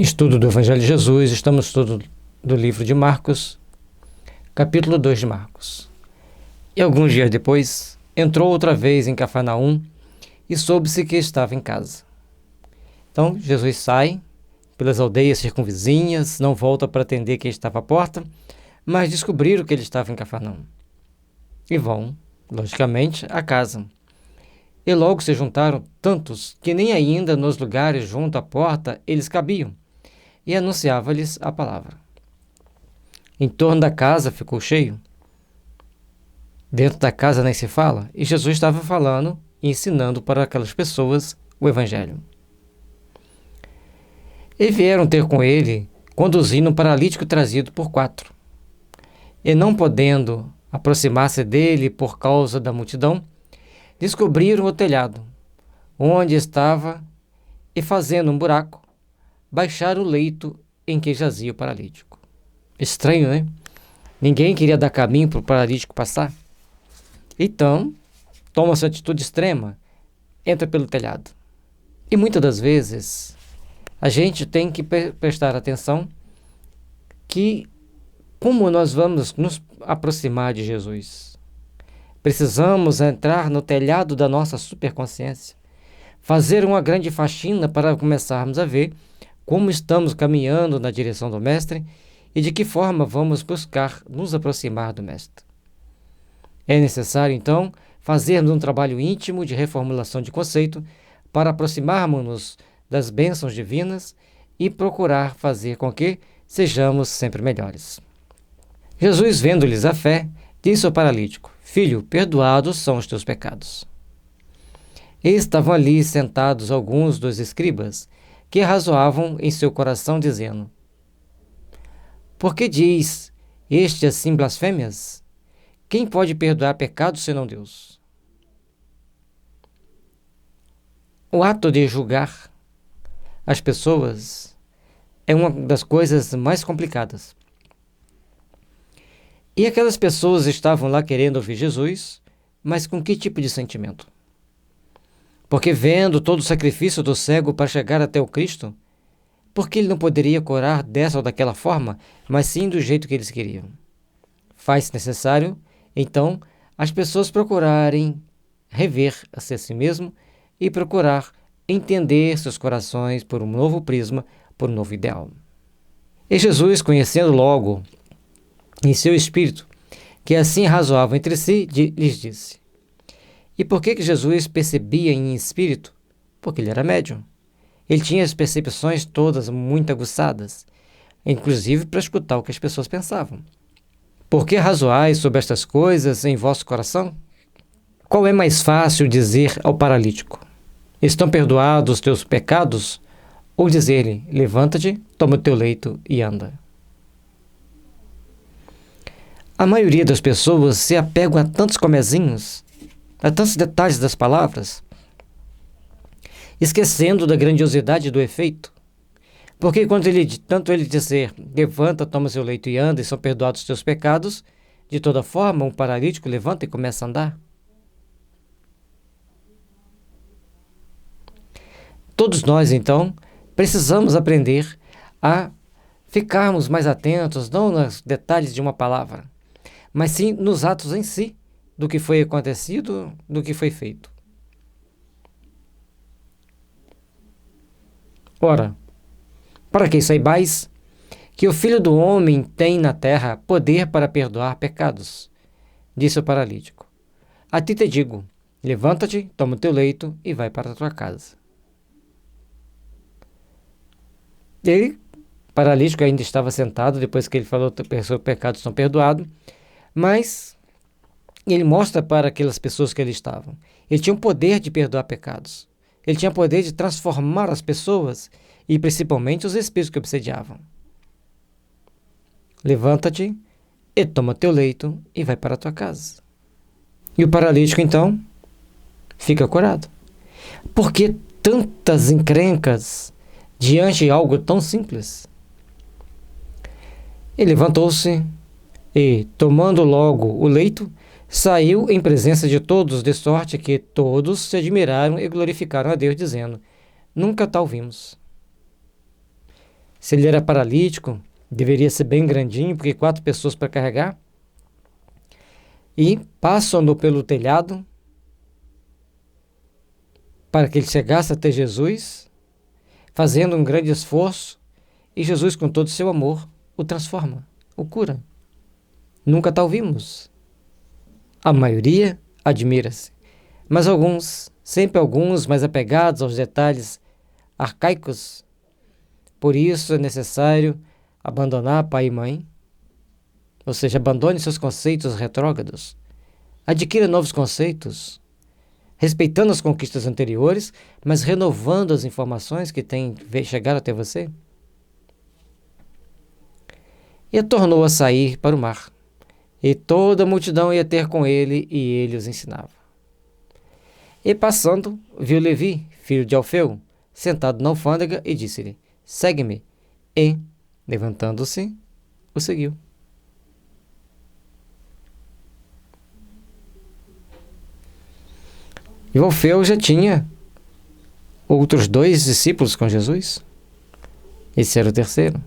Estudo do Evangelho de Jesus, estamos no estudo do livro de Marcos, capítulo 2 de Marcos. E alguns dias depois, entrou outra vez em Cafarnaum e soube-se que estava em casa. Então, Jesus sai pelas aldeias circunvizinhas, não volta para atender quem estava à porta, mas descobriram que ele estava em Cafarnaum. E vão, logicamente, à casa. E logo se juntaram tantos que nem ainda nos lugares junto à porta eles cabiam, e anunciava-lhes a palavra. Em torno da casa ficou cheio. Dentro da casa nem se fala, e Jesus estava falando e ensinando para aquelas pessoas o Evangelho. E vieram ter com ele, conduzindo um paralítico trazido por 4. E não podendo aproximar-se dele por causa da multidão, descobriram o telhado, onde estava, e fazendo um buraco, baixaram o leito em que jazia o paralítico. Estranho, né? Ninguém queria dar caminho para o paralítico passar. Então, toma-se atitude extrema, entra pelo telhado. E muitas das vezes, a gente tem que prestar atenção que como nós vamos nos aproximar de Jesus. Precisamos entrar no telhado da nossa superconsciência, fazer uma grande faxina para começarmos a ver como estamos caminhando na direção do Mestre e de que forma vamos buscar nos aproximar do Mestre. É necessário, então, fazermos um trabalho íntimo de reformulação de conceito para aproximarmos-nos das bênçãos divinas e procurar fazer com que sejamos sempre melhores. Jesus, vendo-lhes a fé, disse ao paralítico: Filho, perdoados são os teus pecados. E estavam ali sentados alguns dos escribas, que razoavam em seu coração, dizendo: Por que diz este assim blasfêmias? Quem pode perdoar pecados senão Deus? O ato de julgar as pessoas é uma das coisas mais complicadas. E aquelas pessoas estavam lá querendo ouvir Jesus, mas com que tipo de sentimento? Porque vendo todo o sacrifício do cego para chegar até o Cristo, por que ele não poderia curar dessa ou daquela forma, mas sim do jeito que eles queriam? Faz necessário, então, as pessoas procurarem rever-se a si mesmo e procurar entender seus corações por um novo prisma, por um novo ideal. E Jesus, conhecendo logo em seu espírito que assim razoavam entre si, lhes disse: E por que Jesus percebia em espírito? Porque ele era médium. Ele tinha as percepções todas muito aguçadas, inclusive para escutar o que as pessoas pensavam. Por que razoais sobre estas coisas em vosso coração? Qual é mais fácil dizer ao paralítico: Estão perdoados os teus pecados? Ou dizer-lhe: Levanta-te, toma o teu leito e anda? A maioria das pessoas se apegam a tantos comezinhos, a tantos detalhes das palavras, esquecendo da grandiosidade do efeito. Porque quando tanto ele dizer, levanta, toma seu leito e anda, e são perdoados os teus pecados, de toda forma, um paralítico levanta e começa a andar. Todos nós, então, precisamos aprender a ficarmos mais atentos, não nos detalhes de uma palavra, mas sim nos atos em si, do que foi acontecido, do que foi feito. Ora, para que saibais que o Filho do Homem tem na terra poder para perdoar pecados, disse o paralítico. A ti te digo, levanta-te, toma o teu leito e vai para a tua casa. Ele, paralítico, ainda estava sentado, depois que ele falou que os pecados estão perdoados, mas ele mostra para aquelas pessoas que ali estavam. Ele tinha o poder de perdoar pecados. Ele tinha o poder de transformar as pessoas e principalmente os espíritos que obsediavam. Levanta-te e toma teu leito e vai para a tua casa. E o paralítico, então, fica curado. Por que tantas encrencas diante de algo tão simples? Ele levantou-se e, tomando logo o leito, saiu em presença de todos, de sorte que todos se admiraram e glorificaram a Deus, dizendo: Nunca tal vimos. Se ele era paralítico, deveria ser bem grandinho, porque 4 pessoas para carregar. E passam-no pelo telhado para que ele chegasse até Jesus, fazendo um grande esforço, e Jesus, com todo o seu amor, o transforma, o cura. Nunca tal vimos. A maioria admira-se, mas alguns, sempre alguns mais apegados aos detalhes arcaicos. Por isso é necessário abandonar pai e mãe, ou seja, abandone seus conceitos retrógrados, adquira novos conceitos, respeitando as conquistas anteriores, mas renovando as informações que têm chegado até você. E tornou a sair para o mar, e toda a multidão ia ter com ele, e ele os ensinava. E passando, viu Levi, filho de Alfeu, sentado na alfândega, e disse-lhe: segue-me. E, levantando-se, o seguiu. E o Alfeu já tinha outros 2 discípulos com Jesus. Esse era o terceiro.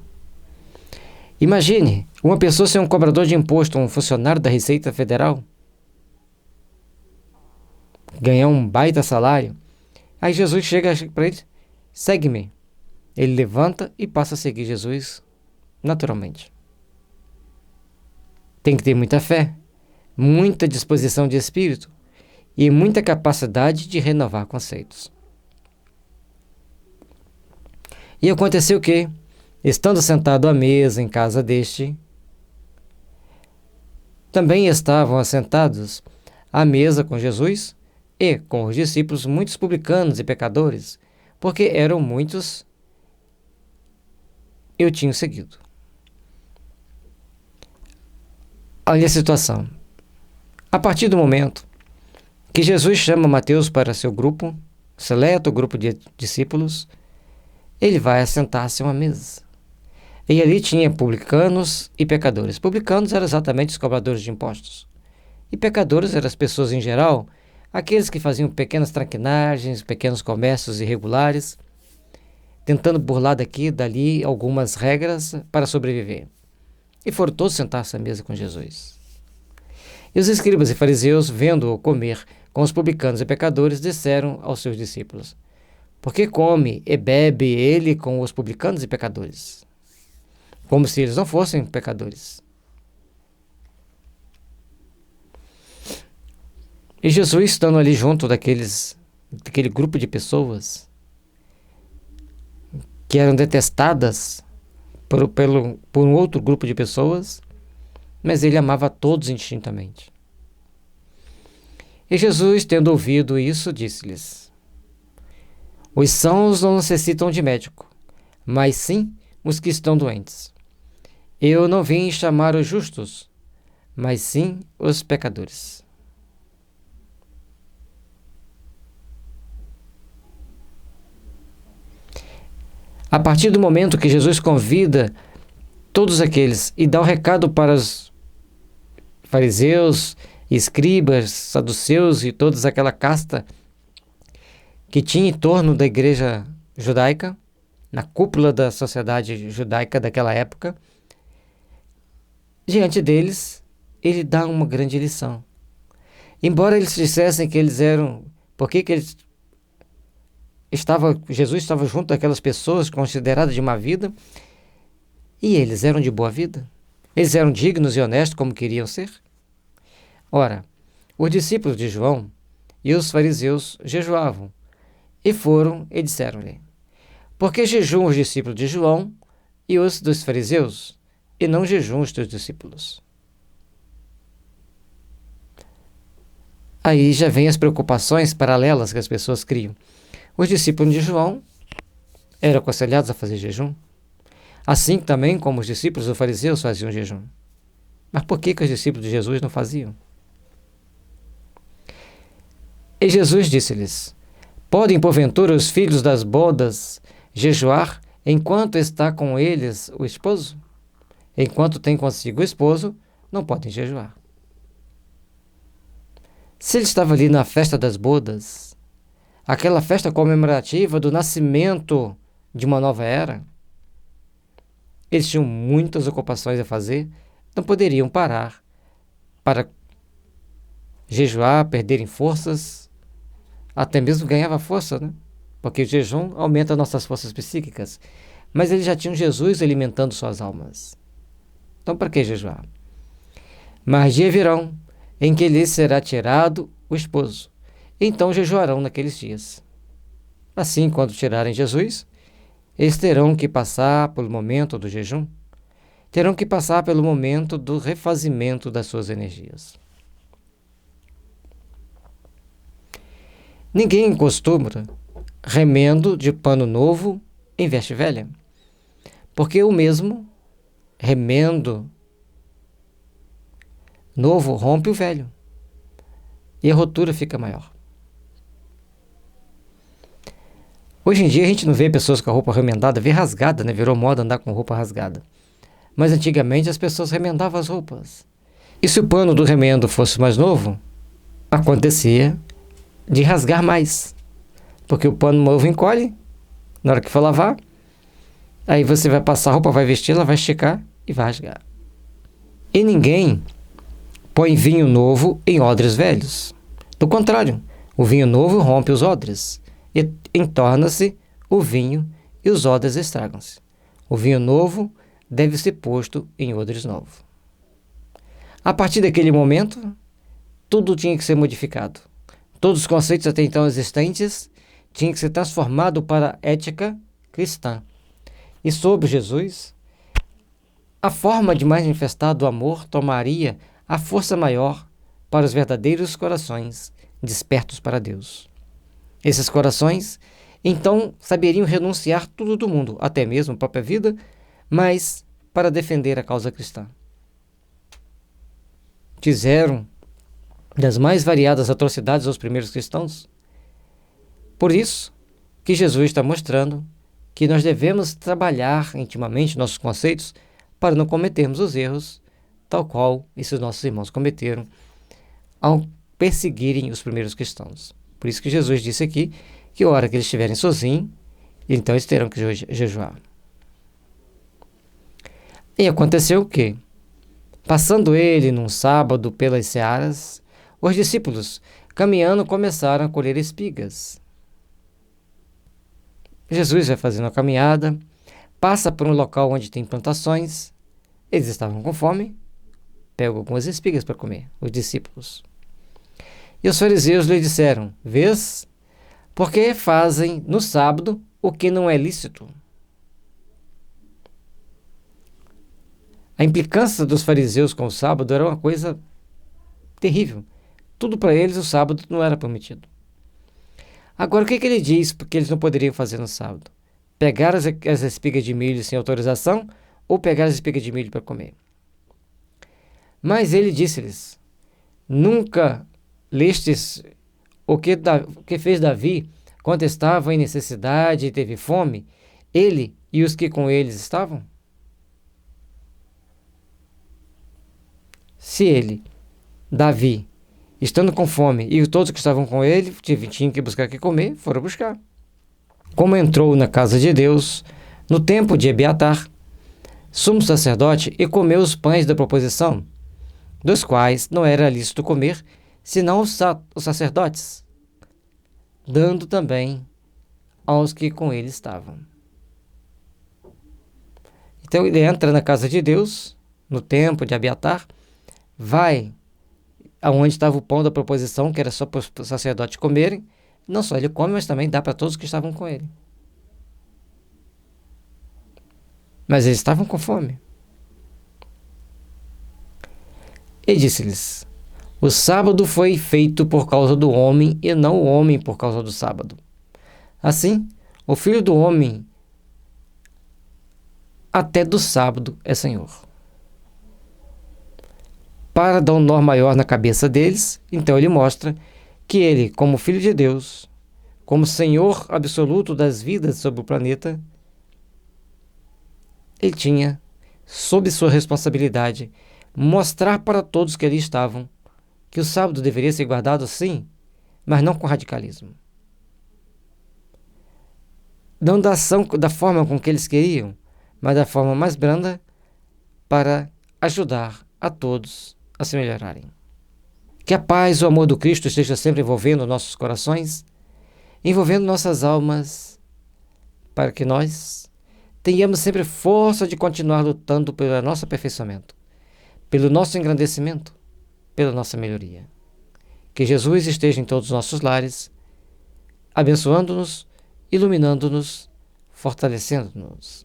Imagine, uma pessoa ser um cobrador de imposto, um funcionário da Receita Federal, ganhar um baita salário. Aí Jesus chega para ele: segue-me. Ele levanta e passa a seguir Jesus naturalmente. Tem que ter muita fé, muita disposição de espírito e muita capacidade de renovar conceitos. E aconteceu que, estando sentado à mesa em casa deste, também estavam assentados à mesa com Jesus e com os discípulos muitos publicanos e pecadores, porque eram muitos eu tinha seguido. Olha a situação. A partir do momento que Jesus chama Mateus para seu grupo, seleto grupo de discípulos, ele vai assentar-se a uma mesa. E ali tinha publicanos e pecadores. Publicanos eram exatamente os cobradores de impostos. E pecadores eram as pessoas em geral, aqueles que faziam pequenas traquinagens, pequenos comércios irregulares, tentando burlar daqui e dali algumas regras para sobreviver. E foram todos sentar-se à mesa com Jesus. E os escribas e fariseus, vendo-o comer com os publicanos e pecadores, disseram aos seus discípulos: por que come e bebe ele com os publicanos e pecadores? Como se eles não fossem pecadores. E Jesus, estando ali junto daquele grupo de pessoas que eram detestadas por um outro grupo de pessoas, mas ele amava a todos indistintamente. E Jesus, tendo ouvido isso, disse-lhes: os sãos não necessitam de médico, mas sim os que estão doentes. Eu não vim chamar os justos, mas sim os pecadores. A partir do momento que Jesus convida todos aqueles e dá o recado para os fariseus, escribas, saduceus e toda aquela casta que tinha em torno da igreja judaica, na cúpula da sociedade judaica daquela época, diante deles, ele dá uma grande lição. Embora eles dissessem que eles eram... Por que eles Jesus estava junto daquelas pessoas consideradas de má vida, e eles eram de boa vida. Eles eram dignos e honestos como queriam ser. Ora, os discípulos de João e os fariseus jejuavam, e foram e disseram-lhe: por que jejuam os discípulos de João e os dos fariseus, e não jejuam os teus discípulos? Aí já vem as preocupações paralelas que as pessoas criam. Os discípulos de João eram aconselhados a fazer jejum, assim também como os discípulos dos fariseus faziam jejum. Mas por que os discípulos de Jesus não faziam? E Jesus disse-lhes: podem porventura os filhos das bodas jejuar enquanto está com eles o esposo? Enquanto tem consigo o esposo, não podem jejuar. Se ele estava ali na festa das bodas, aquela festa comemorativa do nascimento de uma nova era, eles tinham muitas ocupações a fazer, não poderiam parar para jejuar, perderem forças, até mesmo ganhava força, né? Porque o jejum aumenta nossas forças psíquicas. Mas eles já tinham Jesus alimentando suas almas. Então, para que jejuar? Mas dias virão em que lhes será tirado o esposo. Então jejuarão naqueles dias. Assim, quando tirarem Jesus, eles terão que passar pelo momento do jejum. Terão que passar pelo momento do refazimento das suas energias. Ninguém costuma remendo de pano novo em veste velha, porque o mesmo remendo novo rompe o velho e a rotura fica maior. Hoje em dia a gente não vê pessoas com a roupa remendada, vê rasgada, né? Virou moda andar com roupa rasgada. Mas antigamente as pessoas remendavam as roupas. E se o pano do remendo fosse mais novo, acontecia de rasgar mais. Porque o pano novo encolhe na hora que for lavar. Aí você vai passar a roupa, vai vestir, ela vai esticar e vai rasgar. E ninguém põe vinho novo em odres velhos. Do contrário, o vinho novo rompe os odres e entorna-se o vinho e os odres estragam-se. O vinho novo deve ser posto em odres novos. A partir daquele momento, tudo tinha que ser modificado. Todos os conceitos até então existentes tinham que ser transformados para a ética cristã. E sob Jesus, a forma de manifestar do amor tomaria a força maior para os verdadeiros corações despertos para Deus. Esses corações, então, saberiam renunciar tudo do mundo, até mesmo a própria vida, mas para defender a causa cristã. Fizeram das mais variadas atrocidades aos primeiros cristãos. Por isso que Jesus está mostrando que nós devemos trabalhar intimamente nossos conceitos para não cometermos os erros tal qual esses nossos irmãos cometeram ao perseguirem os primeiros cristãos. Por isso que Jesus disse aqui que a hora que eles estiverem sozinhos, então eles terão que jejuar. E aconteceu o quê? Passando ele num sábado pelas searas, os discípulos, caminhando, começaram a colher espigas. Jesus vai fazendo a caminhada, passa por um local onde tem plantações. Eles estavam com fome, pegam algumas espigas para comer, os discípulos. E os fariseus lhe disseram: vês, por que fazem no sábado o que não é lícito? A implicância dos fariseus com o sábado era uma coisa terrível. Tudo para eles o sábado não era permitido. Agora, o que ele diz porque eles não poderiam fazer no sábado? Pegar as espigas de milho sem autorização ou pegar as espigas de milho para comer? Mas ele disse-lhes: nunca lestes o que fez Davi quando estava em necessidade e teve fome, ele e os que com eles estavam? Se ele, Davi, estando com fome, e todos que estavam com ele tinham que buscar o que comer, foram buscar. Como entrou na casa de Deus, no tempo de Abiatar, sumo sacerdote, e comeu os pães da proposição, dos quais não era lícito comer, senão os sacerdotes, dando também aos que com ele estavam. Então ele entra na casa de Deus, no tempo de Abiatar, vai aonde estava o pão da proposição, que era só para os sacerdotes comerem. Não só ele come, mas também dá para todos que estavam com ele. Mas eles estavam com fome. E disse-lhes: o sábado foi feito por causa do homem, e não o homem por causa do sábado. Assim, o Filho do Homem até do sábado é Senhor. Para dar um nó maior na cabeça deles, então ele mostra que ele, como Filho de Deus, como Senhor absoluto das vidas sobre o planeta, ele tinha, sob sua responsabilidade, mostrar para todos que ali estavam que o sábado deveria ser guardado sim, mas não com radicalismo. Não da ação, da forma com que eles queriam, mas da forma mais branda, para ajudar a todos a se melhorarem. Que a paz e o amor do Cristo esteja sempre envolvendo nossos corações, envolvendo nossas almas, para que nós tenhamos sempre força de continuar lutando pelo nosso aperfeiçoamento, pelo nosso engrandecimento, pela nossa melhoria. Que Jesus esteja em todos os nossos lares, abençoando-nos, iluminando-nos, fortalecendo-nos.